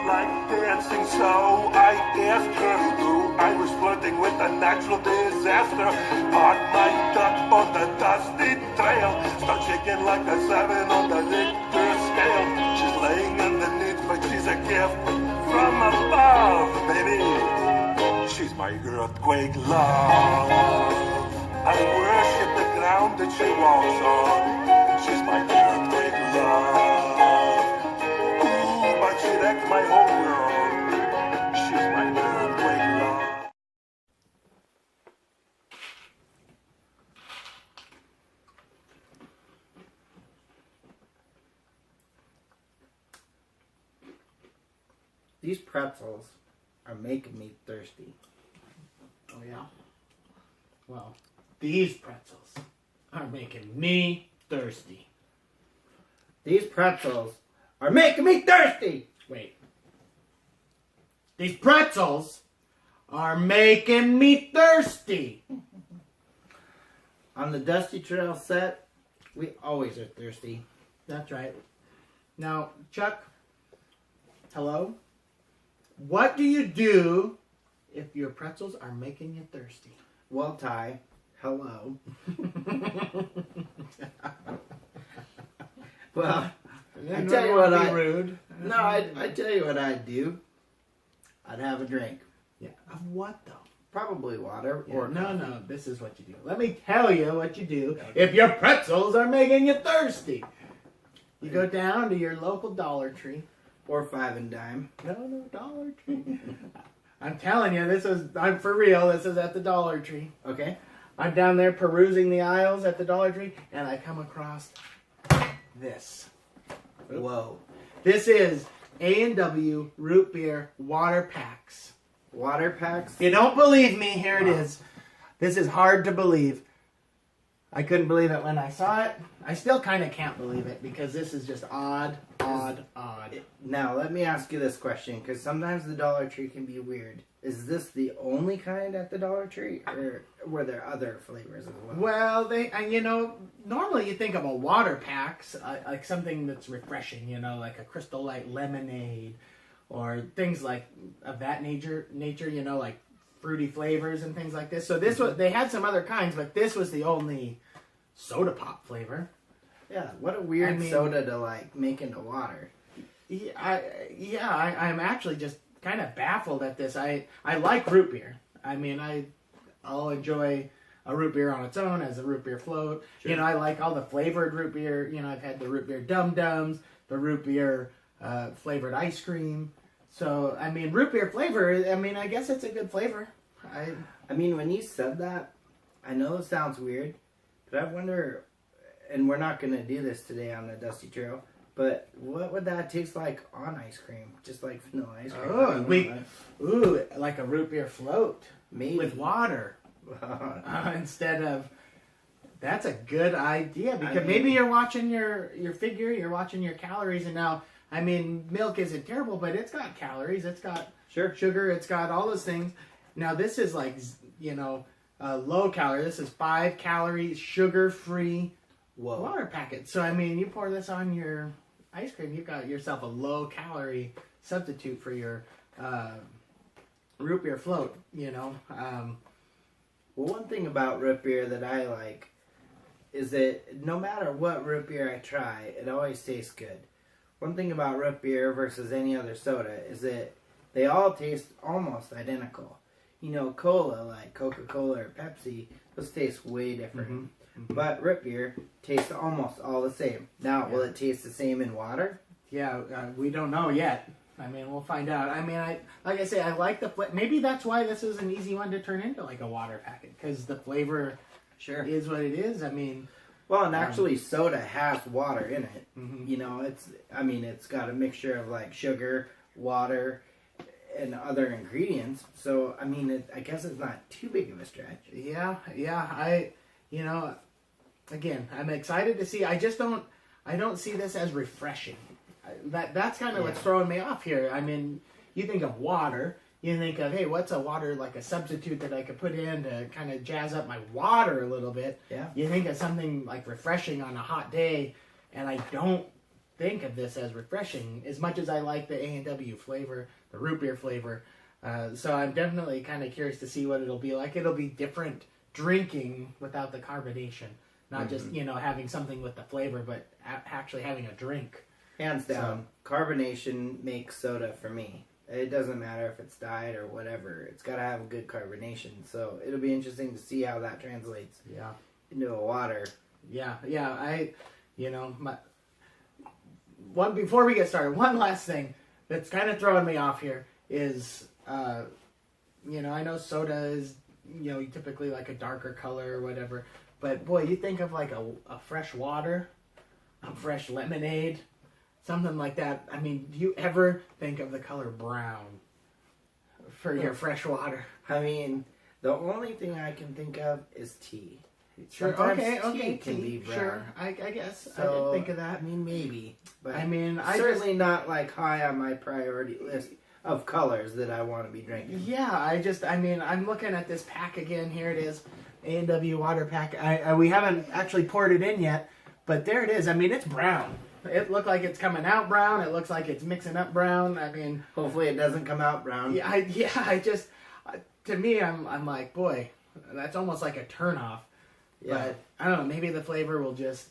like dancing, so I asked her who I was flirting with, a natural disaster. Parked my duck on the dusty trail, start shaking like a 7 on the Richter scale. She's laying underneath, but she's a gift from above, baby. She's my earthquake love. I worship the ground that she walks on. She's my earthquake love. Ooh, but she wrecks my whole world. She's my earthquake love. These pretzels are making me thirsty. Oh, yeah? Well, these pretzels are making me thirsty. These pretzels are making me thirsty! Wait. These pretzels are making me thirsty! On the Dusty Trail set, we always are thirsty. That's right. Now, Chuck, hello? What do you do if your pretzels are making you thirsty? Well, Ty, hello. Well, I tell you what I rude. No, I tell you what I'd do. I'd have a drink. Yeah. Of what though? Probably water Yeah, or no. This is what you do. Let me tell you what you do if your pretzels are making you thirsty. You go down to your local Dollar Tree. or 5 and dime. No, Dollar Tree. I'm telling you, I'm for real. This is at the Dollar Tree. Okay. I'm down there perusing the aisles at the Dollar Tree, and I come across this. Whoa. This is A&W root beer water packs. Water packs? If you don't believe me, here it is. This is hard to believe. I couldn't believe it when I saw it. I still kind of can't believe it because this is just odd. Now, let me ask you this question, because sometimes the Dollar Tree can be weird. Is this the only kind at the Dollar Tree, or were there other flavors as well? Well, normally you think of a water packs, like something that's refreshing, like a Crystal Light lemonade, or things like of that nature, like fruity flavors and things like this. So they had some other kinds, but this was the only soda pop flavor. Yeah, what a weird soda to make into water. I'm actually just kind of baffled at this. I like root beer. I'll enjoy a root beer on its own as a root beer float. Sure. I like all the flavored root beer. I've had the root beer Dum Dums, the root beer flavored ice cream. So, root beer flavor, I guess it's a good flavor. When you said that, I know it sounds weird, but I wonder, and we're not going to do this today on the Dusty Trail, but what would that taste like on ice cream? Just like vanilla ice cream? Like a root beer float. Maybe. With water. Instead of... That's a good idea, because maybe you're watching your figure, you're watching your calories, and now... milk isn't terrible, but it's got calories. It's got sugar. It's got all those things. Now, this is low calorie. This is 5 calories, sugar-free water packet. So, you pour this on your ice cream, you've got yourself a low-calorie substitute for your root beer float, Well, one thing about root beer that I like is that no matter what root beer I try, it always tastes good. One thing about root beer versus any other soda is that they all taste almost identical. Cola, like Coca-Cola or Pepsi, those taste way different. Mm-hmm. But root beer tastes almost all the same. Now, will it taste the same in water? Yeah, we don't know yet. We'll find out. Like I say, I like the flavor. Maybe that's why this is an easy one to turn into like a water packet, because the flavor is what it is. Well, and actually, soda has water in it. Mm-hmm. It's got a mixture of sugar, water, and other ingredients. So, I guess it's not too big of a stretch. Yeah. Again, I'm excited to see. I don't see this as refreshing. That's kind of what's throwing me off here. You think of water. You think of, hey, what's a water, like a substitute that I could put in to kind of jazz up my water a little bit. Yeah. You think of something like refreshing on a hot day, and I don't think of this as refreshing as much as I like the A&W flavor, the root beer flavor. So I'm definitely kind of curious to see what it'll be like. It'll be different drinking without the carbonation. Not just, having something with the flavor, but actually having a drink. Hands down, carbonation makes soda for me. It doesn't matter if it's diet or whatever. It's got to have a good carbonation. So it'll be interesting to see how that translates into a water. Yeah. Before we get started, one last thing that's kind of throwing me off here is, I know soda is, typically like a darker color or whatever. But boy, you think of like a fresh water, a fresh lemonade, something like that. I mean, do you ever think of the color brown for your fresh water? I mean, the only thing I can think of is tea. Sure. Sometimes Okay. tea can be brown. Sure. I guess So, I didn't think of that. I mean, maybe. But I certainly not like high on my priority list of colors that I want to be drinking. Yeah, I'm looking at this pack again. Here it is, A&W water pack. We haven't actually poured it in yet, but there it is. I mean, it's brown. It looked like it's coming out brown. It looks like it's mixing up brown. I mean, hopefully it doesn't come out brown. To me, I'm like, boy, that's almost like a turnoff. Yeah. But I don't know. Maybe the flavor will just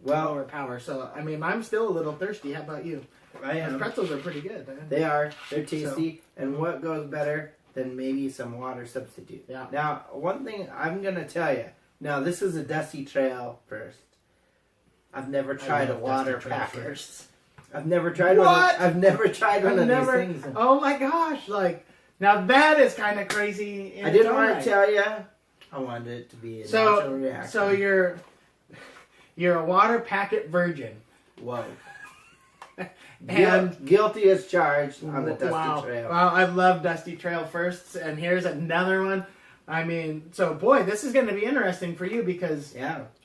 overpower. So I mean, I'm still a little thirsty. How about you? I am. Those pretzels are pretty good. They are. They're tasty. And what goes better than maybe some water substitute? Yeah. Now, one thing I'm going to tell you. Now, this is a Dusty Trail first. I've never tried a water packer. I've never tried one. I've never tried one of these things. Oh my gosh! Like, now that is kind of crazy. I didn't want to tell you. I wanted it to be a natural reaction. So you're a water packet virgin. Whoa. And guilty as charged on the Dusty Trail. Wow, I love Dusty Trail firsts, and here's another one. I mean, so boy, this is going to be interesting for you because,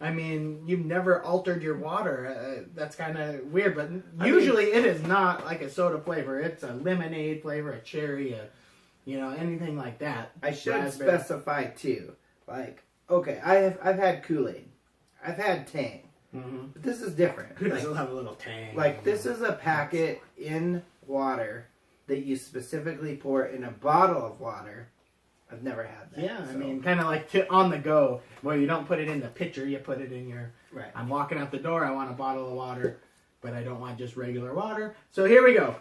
I mean, you've never altered your water. That's kind of weird, but usually it is not like a soda flavor. It's a lemonade flavor, a cherry, anything like that. I should specify too. Like, okay, I've had Kool-Aid, I've had Tang, but this is different. Who doesn't love a little Tang? Like, this is a packet in water that you specifically pour in a bottle of water. I've never had that. Yeah, I mean, kind of like on the go, where you don't put it in the pitcher, you put it in your... Right. I'm walking out the door, I want a bottle of water, but I don't want just regular water. So here we go.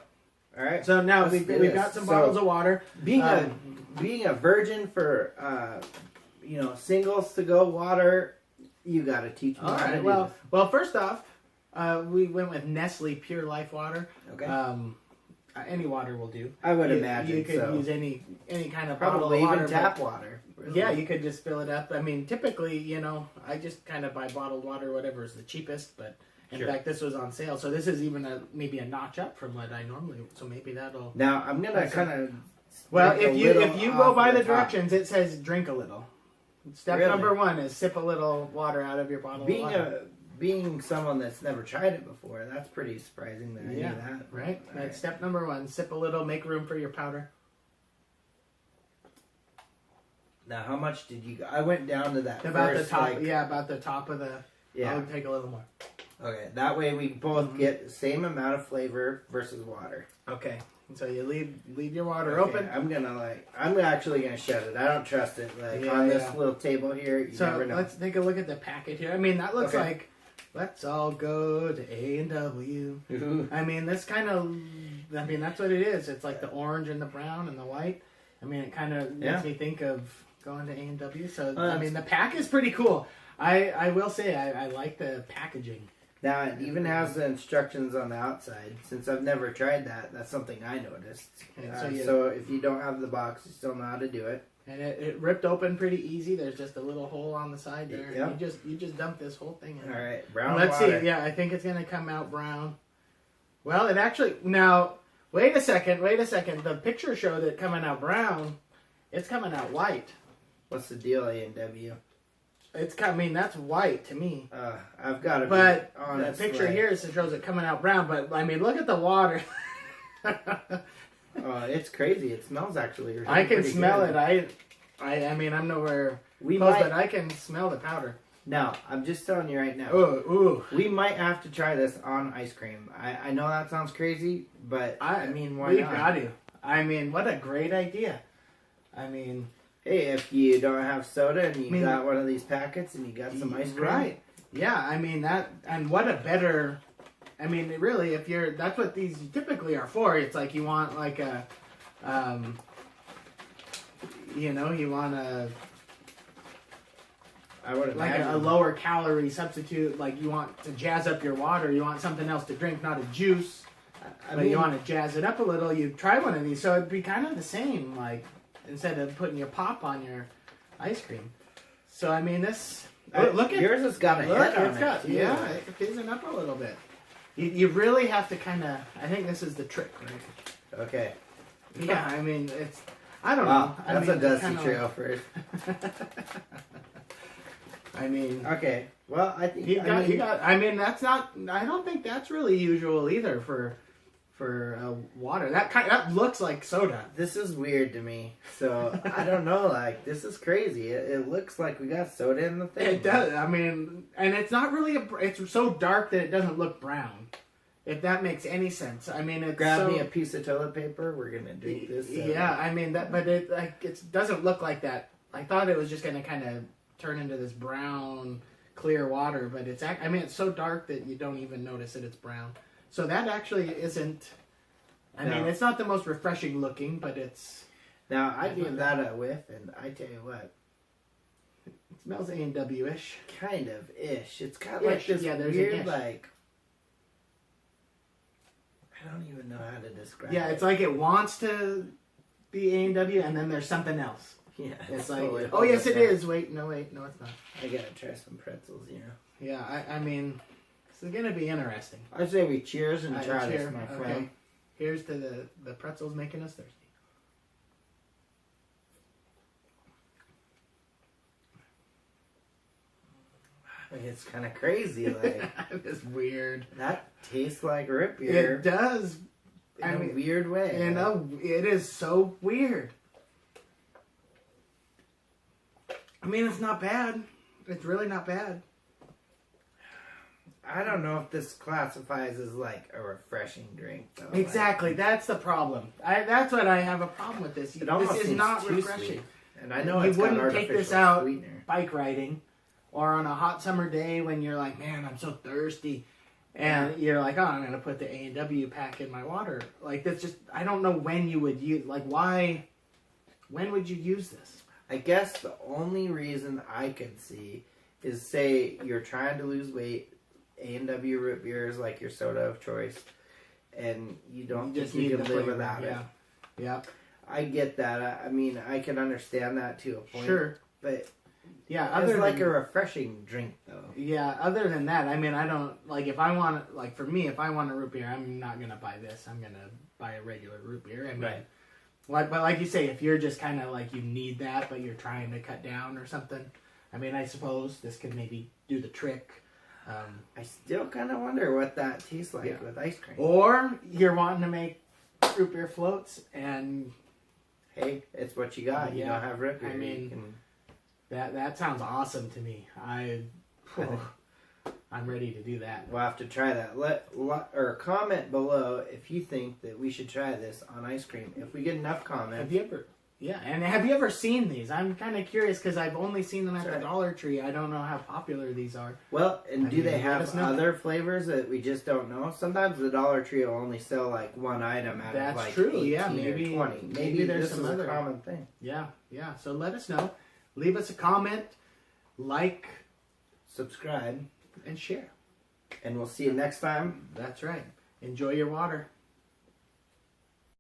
All right. So now we've got some bottles of water. Being a virgin for singles to go water, you got to teach me how to do this. Well, first off, we went with Nestle Pure Life water. Okay. Any water will do. I would imagine you could use any kind of probably bottle of water, even tap water. Really. Yeah, you could just fill it up. I mean, typically, I just kind of buy bottled water, whatever is the cheapest. But in fact, this was on sale, so this is even maybe a notch up from what I normally. So maybe that'll. Now I'm gonna kind of. Well, if you go by the directions, it says drink a little. Step number 1 is sip a little water out of your bottle of water. Being someone that's never tried it before, that's pretty surprising that I knew that. Right? That's step number 1. Sip a little, make room for your powder. Now, how much did you... I went down to that about first, the top, about the top of the... Yeah. I'll take a little more. Okay, that way we both get the same amount of flavor versus water. Okay, so you leave your water open. I'm actually gonna shut it. I don't trust it. On this little table here, you never know. Let's take a look at the packet here. I mean, that looks like let's all go to A&W. I mean, that's what it is. It's like the orange and the brown and the white. I mean, it kind of makes me think of going to A&W. So I mean, the pack is pretty cool. I will say I like the packaging. Now, it even has the instructions on the outside. Since I've never tried that, that's something I noticed. So if you don't have the box, you still know how to do it. And it ripped open pretty easy. There's just a little hole on the side there. Yep. You just dump this whole thing in. All right, brown Let's water. see. Yeah, I think it's going to come out brown. Well, it actually... Now, wait a second. The picture showed it coming out brown. It's coming out white. What's the deal, A&W? That's white to me. I've got to be honest. The picture here shows it coming out brown, but I mean, look at the water. It's crazy. It smells actually. I can smell it. I mean, I'm nowhere close, but I can smell the powder. Now, I'm just telling you right now. Ooh. We might have to try this on ice cream. I know that sounds crazy, but I mean, why not? We got to. I mean, what a great idea. I mean, hey, if you don't have soda and you got one of these packets and you got some ice cream. Right. Yeah, I mean, and what a better, I mean, really, that's what these typically are for. It's like you want like a, you want I would like a lower calorie substitute. Like you want to jazz up your water. You want something else to drink, not a juice. But you want to jazz it up a little. You try one of these, so it'd be kind of the same. Like instead of putting your pop on your ice cream. So I mean, this look at yours has got a head on it. Yeah, it's fizzing up a little bit. You really have to kind of. I think this is the trick, right? Okay. Yeah, I mean it's. I don't know. That's a dusty trail first. I mean, okay. Well, I think I mean, that's not. I don't think that's really usual either for water. That looks like soda. This is weird to me. So I don't know. Like this is crazy. It looks like we got soda in the thing. It does. I mean, and it's not really it's so dark that it doesn't look brown. If that makes any sense. I mean, it's grab me a piece of toilet paper. We're gonna drink this. Yeah, I mean that, but it doesn't look like that. I thought it was just gonna kind of turn into this brown, clear water, but it's so dark that you don't even notice that it's brown. So that actually isn't. I mean, it's not the most refreshing looking, but it's. Now I give that a whiff, and I tell you what, it smells A&W-ish. Kind of ish. It's got like this weird like. I don't even know how to describe it. Yeah, it's like it wants to be A&W, and then there's something else. Yeah, it's like, oh yes, it is. Wait, no, it's not. I gotta try some pretzels, Yeah, I mean, this is gonna be interesting. I say we cheers and try this, my friend. Okay. Here's to the pretzels making us thirsty. It's kind of crazy, like it's weird. That tastes like root beer. It does, in a weird way. It is so weird. I mean, it's not bad. It's really not bad. I don't know if this classifies as like a refreshing drink, though. Exactly, that's the problem. That's what I have a problem with this. This is not refreshing. Sweet. And I know you wouldn't take this out sweetener. Bike riding, or on a hot summer day when you're like, man, I'm so thirsty, and you're like, oh, I'm gonna put the A&W pack in my water. Like that's just, I don't know when you would use. Like why? When would you use this? I guess the only reason I could see is say you're trying to lose weight. A&W root beer is like your soda of choice, and you don't think you can live without it. Yeah. I get that. I mean, I can understand that to a point. Sure. But yeah, it's like a refreshing drink, though. Yeah, other than that, I mean, I don't, like, if I want, like, for me, if I want a root beer, I'm not going to buy this. I'm going to buy a regular root beer. I mean, right. But like you say, if you're just kind of like you need that, but you're trying to cut down or something, I mean, I suppose this could maybe do the trick. I still kind of wonder what that tastes like with ice cream. Or you're wanting to make root beer floats, and hey, it's what you got. You don't have root beer. I mean, that sounds awesome to me. I'm ready to do that. We'll have to try that. Or comment below if you think that we should try this on ice cream. If we get enough comments. Have you ever? Yeah, and have you ever seen these? I'm kind of curious because I've only seen them at the Dollar Tree. I don't know how popular these are. Well, and do they have other flavors that we just don't know? Sometimes the Dollar Tree will only sell like one item out of like 18 maybe, or 20. Maybe there's some other common thing. Yeah. So let us know. Leave us a comment, like, subscribe, and share. And we'll see you next time. That's right. Enjoy your water.